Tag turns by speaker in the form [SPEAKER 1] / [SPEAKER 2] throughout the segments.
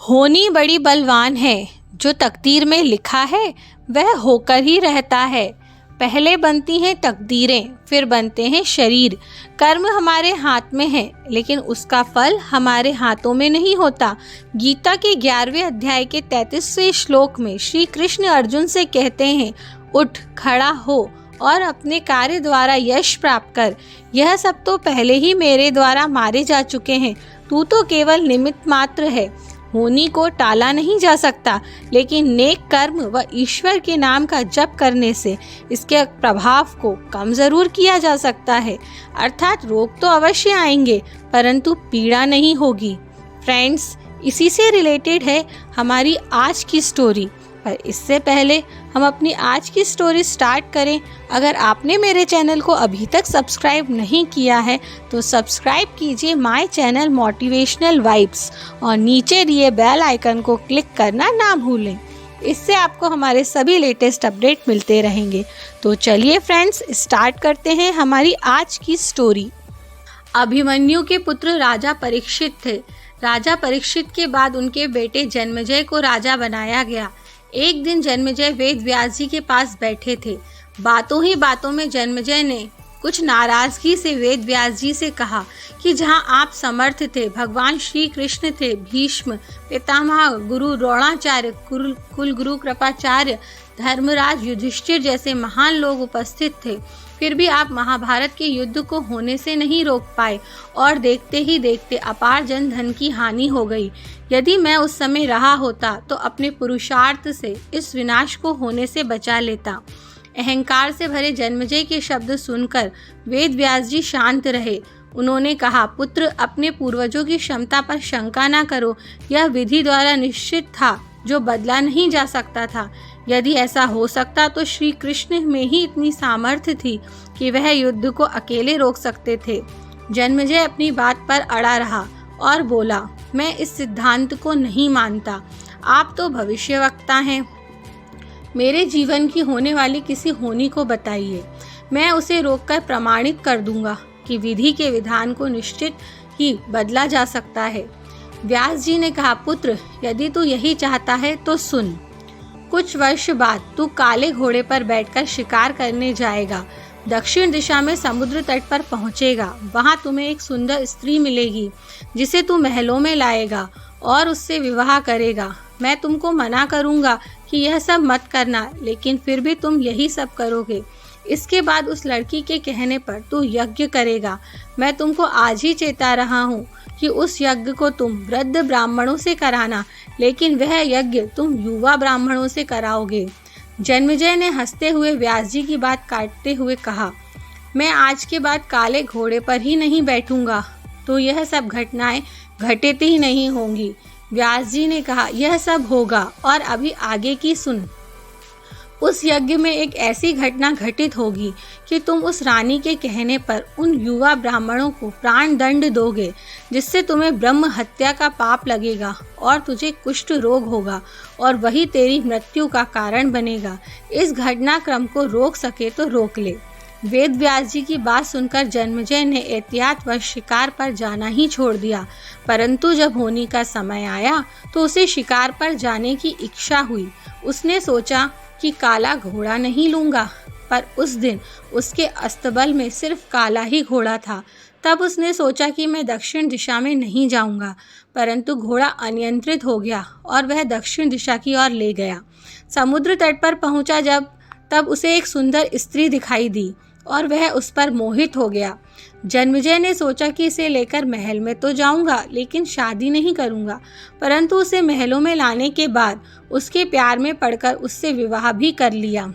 [SPEAKER 1] होनी बड़ी बलवान है, जो तकदीर में लिखा है वह होकर ही रहता है। पहले बनती हैं तकदीरें, फिर बनते हैं शरीर। कर्म हमारे हाथ में है, लेकिन उसका फल हमारे हाथों में नहीं होता। गीता के 11वें अध्याय के 33वें श्लोक में श्री कृष्ण अर्जुन से कहते हैं, उठ खड़ा हो और अपने कार्य द्वारा यश प्राप्त कर। यह सब तो पहले ही मेरे द्वारा मारे जा चुके हैं, तू तो केवल निमित्त मात्र है। होनी को टाला नहीं जा सकता, लेकिन नेक कर्म व ईश्वर के नाम का जप करने से इसके प्रभाव को कम जरूर किया जा सकता है। अर्थात रोग तो अवश्य आएंगे, परंतु पीड़ा नहीं होगी। फ्रेंड्स, इसी से रिलेटेड है हमारी आज की स्टोरी। पर इससे पहले हम अपनी आज की स्टोरी स्टार्ट करें, अगर आपने मेरे चैनल को अभी तक सब्सक्राइब नहीं किया है तो सब्सक्राइब कीजिए माय चैनल मोटिवेशनल वाइब्स और नीचे दिए बेल आइकन को क्लिक करना ना भूलें। इससे आपको हमारे सभी लेटेस्ट अपडेट मिलते रहेंगे। तो चलिए फ्रेंड्स, स्टार्ट करते हैं हमारी आज की स्टोरी। अभिमन्यु के पुत्र राजा परीक्षित थे। राजा परीक्षित के बाद उनके बेटे जन्मेजय को राजा बनाया गया। एक दिन जन्मेजय वेद व्यास जी के पास बैठे थे। बातों ही बातों में जन्मेजय ने कुछ नाराजगी से वेद व्यास जी से कहा कि जहां आप समर्थ थे, भगवान श्री कृष्ण थे, भीष्म, पितामह गुरु द्रोणाचार्य, कुल गुरु कृपाचार्य, धर्मराज युधिष्ठिर जैसे महान लोग उपस्थित थे, फिर भी आप महाभारत के युद्ध को होने से नहीं रोक पाए और देखते ही देखते अपार जन धन की हानि हो गई। यदि मैं उस समय रहा होता तो अपने पुरुषार्थ से इस विनाश को होने से बचा लेता। अहंकार से भरे जन्मेजय के शब्द सुनकर वेद व्यास जी शांत रहे। उन्होंने कहा, पुत्र, अपने पूर्वजों की क्षमता पर शंका न करो। यह विधि द्वारा निश्चित था, जो बदला नहीं जा सकता था। यदि ऐसा हो सकता तो श्री कृष्ण में ही इतनी सामर्थ्य थी कि वह युद्ध को अकेले रोक सकते थे। जन्मेजय अपनी बात पर अड़ा रहा और बोला, मैं इस सिद्धांत को नहीं मानता। आप तो भविष्यवक्ता हैं। मेरे जीवन की होने वाली किसी होनी को बताइए, मैं उसे रोककर प्रमाणित कर दूंगा कि विधि के विधान को निश्चित ही बदला जा सकता है। व्यास जी ने कहा, पुत्र, यदि तू यही चाहता है तो सुन। कुछ वर्ष बाद तू काले घोड़े पर बैठकर शिकार करने जाएगा। दक्षिण दिशा में समुद्र तट पर पहुंचेगा। वहां तुम्हें एक सुंदर स्त्री मिलेगी, जिसे तू महलों में लाएगा और उससे विवाह करेगा। मैं तुमको मना करूंगा कि यह सब मत करना, लेकिन फिर भी तुम यही सब करोगे। इसके बाद उस लड़की के कहने पर तू यज्ञ करेगा। मैं तुमको आज ही चेता रहा हूँ कि उस यज्ञ को तुम वृद्ध ब्राह्मणों से कराना, लेकिन वह यज्ञ तुम युवा ब्राह्मणों से कराओगे। जन्मेजय ने हंसते हुए व्यास जी की बात काटते हुए कहा, मैं आज के बाद काले घोड़े पर ही नहीं बैठूंगा, तो यह सब घटनाएं घटित ही नहीं होंगी। व्यास जी ने कहा, यह सब होगा, और अभी आगे की सुन। उस यज्ञ में एक ऐसी घटना घटित होगी कि तुम उस रानी के कहने पर उन युवा ब्राह्मणों को प्राण दंड दोगे, जिससे तुम्हें ब्रह्म हत्या का पाप लगेगा और तुझे कुष्ठ रोग होगा, और वही तेरी मृत्यु का कारण बनेगा। इस घटनाक्रम को रोक सके तो रोक ले। वेद व्यास जी की बात सुनकर जन्मेजय ने एहतियातवश शिकार पर जाना ही छोड़ दिया, परंतु जब होनी का समय आया तो उसे शिकार पर जाने की इच्छा हुई। उसने सोचा कि काला घोड़ा नहीं लूंगा, पर उस दिन उसके अस्तबल में सिर्फ काला ही घोड़ा था। तब उसने सोचा कि मैं दक्षिण दिशा में नहीं जाऊंगा, परंतु घोड़ा अनियंत्रित हो गया और वह दक्षिण दिशा की ओर ले गया। समुद्र तट पर पहुंचा तब उसे एक सुंदर स्त्री दिखाई दी और वह उस पर मोहित हो गया। जन्मेजय ने सोचा कि इसे लेकर महल में तो जाऊंगा, लेकिन शादी नहीं करूंगा, परंतु उसे महलों में लाने के बाद उसके प्यार में पड़कर उससे विवाह भी कर लिया।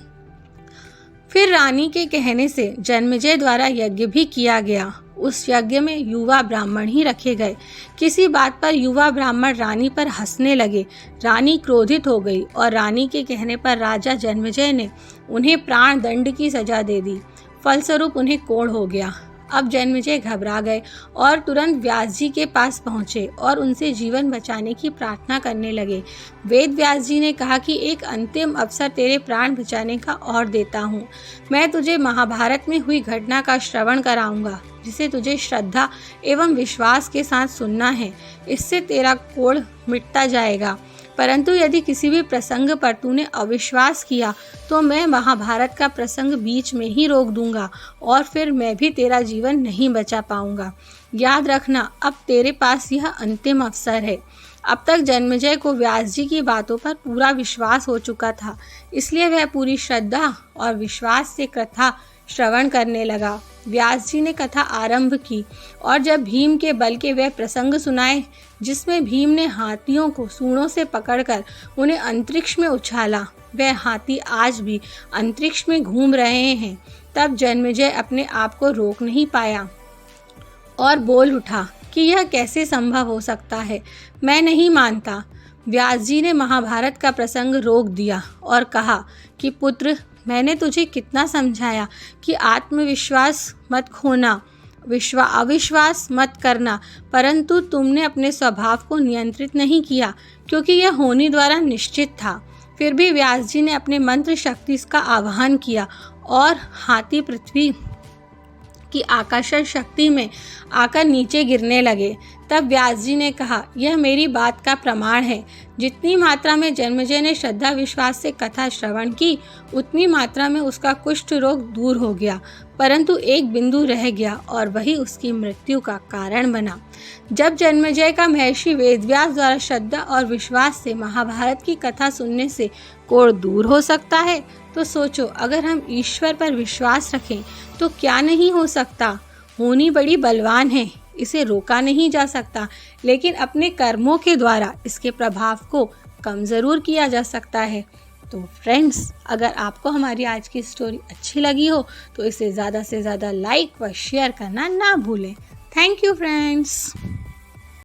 [SPEAKER 1] फिर रानी के कहने से जन्मेजय द्वारा यज्ञ भी किया गया। उस यज्ञ में युवा ब्राह्मण ही रखे गए। किसी बात पर युवा ब्राह्मण रानी पर हंसने लगे। रानी क्रोधित हो गई और रानी के कहने पर राजा जन्मेजय ने उन्हें प्राण दंड की सजा दे दी। फलस्वरूप उन्हें कोढ़ हो गया। अब जन्मेजय घबरा गए और तुरंत व्यास जी के पास पहुँचे और उनसे जीवन बचाने की प्रार्थना करने लगे। वेद व्यास जी ने कहा कि एक अंतिम अवसर तेरे प्राण बचाने का और देता हूँ। मैं तुझे महाभारत में हुई घटना का श्रवण कराऊंगा, जिसे तुझे श्रद्धा एवं विश्वास के साथ सुनना है। इससे तेरा कोढ़ मिटता जाएगा। परंतु यदि किसी भी प्रसंग पर तूने अविश्वास किया तो मैं महाभारत का प्रसंग बीच में ही रोक दूंगा और फिर मैं भी तेरा जीवन नहीं बचा पाऊंगा। याद रखना, अब तेरे पास यह अंतिम अवसर है। अब तक जन्मेजय को व्यास जी की बातों पर पूरा विश्वास हो चुका था, इसलिए वह पूरी श्रद्धा और विश्वास से कथा श्रवण करने लगा। व्यास जी ने कथा आरंभ की और जब भीम के बल के वह प्रसंग सुनाए जिसमें भीम ने हाथियों को सूंडों से पकड़कर उन्हें अंतरिक्ष में उछाला, वह हाथी आज भी अंतरिक्ष में घूम रहे हैं, तब जन्मेजय अपने आप को रोक नहीं पाया और बोल उठा कि यह कैसे संभव हो सकता है, मैं नहीं मानता। व्यास जी ने महाभारत का प्रसंग रोक दिया और कहा कि पुत्र, मैंने तुझे कितना समझाया कि आत्मविश्वास मत खोना, अविश्वास मत करना, परंतु तुमने अपने स्वभाव को नियंत्रित नहीं किया क्योंकि यह होनी द्वारा निश्चित था। फिर भी व्यास जी ने अपने मंत्र शक्ति का आह्वान किया और हाथी पृथ्वी की आकर्षण शक्ति में आकर नीचे गिरने लगे। तब व्यास जी ने कहा, यह मेरी बात का प्रमाण है। जितनी मात्रा में जन्मेजय ने श्रद्धा विश्वास से कथा श्रवण की, उतनी मात्रा में उसका कुष्ठ रोग दूर हो गया, परंतु एक बिंदु रह गया और वही उसकी मृत्यु का कारण बना। जब जन्मेजय का महर्षि वेदव्यास द्वारा श्रद्धा और विश्वास से महाभारत की कथा सुनने से कोढ़ दूर हो सकता है, तो सोचो अगर हम ईश्वर पर विश्वास रखें तो क्या नहीं हो सकता। होनी बड़ी बलवान है, इसे रोका नहीं जा सकता, लेकिन अपने कर्मों के द्वारा इसके प्रभाव को कम ज़रूर किया जा सकता है। तो फ्रेंड्स, अगर आपको हमारी आज की स्टोरी अच्छी लगी हो तो इसे ज़्यादा से ज़्यादा लाइक व शेयर करना ना भूलें। Thank you friends.